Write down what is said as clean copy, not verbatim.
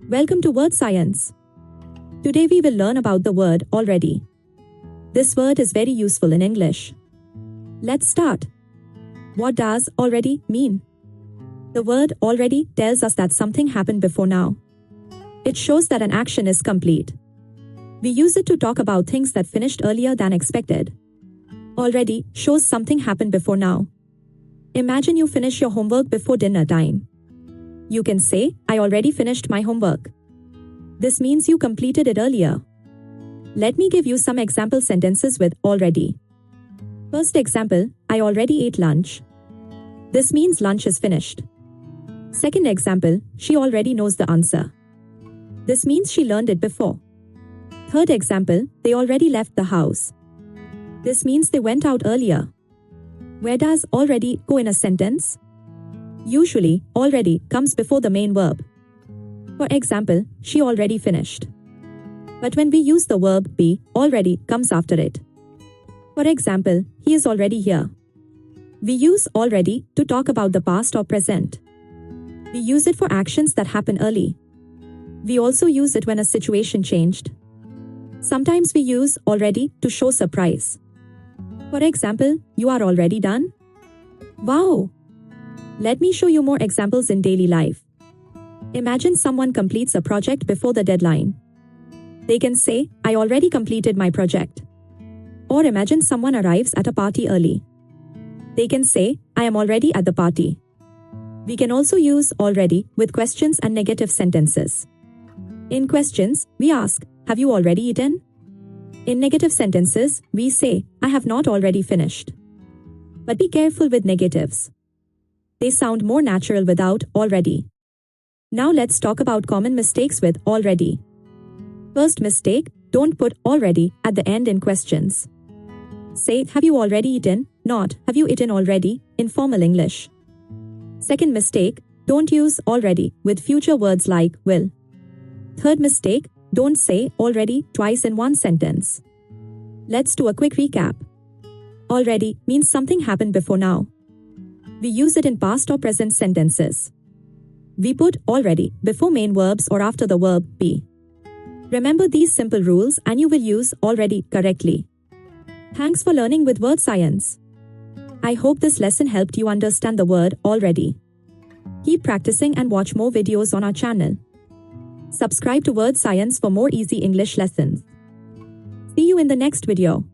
Welcome to Wordscience. Today we will learn about the word already. This word is very useful in English. Let's start. What does already mean? The word already tells us that something happened before now. It shows that an action is complete. We use it to talk about things that finished earlier than expected. Already shows something happened before now. Imagine you finish your homework before dinner time. You can say, I already finished my homework. This means you completed it earlier. Let me give you some example sentences with already. First example, I already ate lunch. This means lunch is finished. Second example, she already knows the answer. This means she learned it before. Third example, they already left the house. This means they went out earlier. Where does already go in a sentence? Usually, already comes before the main verb. For example, she already finished. But when we use the verb be, already comes after it. For example, he is already here. We use already to talk about the past or present. We use it for actions that happen early. We also use it when a situation changed. Sometimes we use already to show surprise. For example, you are already done? Wow! Let me show you more examples in daily life. Imagine someone completes a project before the deadline. They can say, I already completed my project. Or imagine someone arrives at a party early. They can say, I am already at the party. We can also use already with questions and negative sentences. In questions, we ask, have you already eaten? In negative sentences, we say, I have not already finished. But be careful with negatives. They sound more natural without already. Now let's talk about common mistakes with already. First mistake, don't put already at the end in questions. Say, have you already eaten, not, have you eaten already, in formal English. Second mistake, don't use already with future words like will. Third mistake, don't say already twice in one sentence. Let's do a quick recap. Already means something happened before now. We use it in past or present sentences. We put already before main verbs or after the verb be. Remember these simple rules and you will use already correctly. Thanks for learning with Wordscience. I hope this lesson helped you understand the word already. Keep practicing and watch more videos on our channel. Subscribe to Wordscience for more easy English lessons. See you in the next video.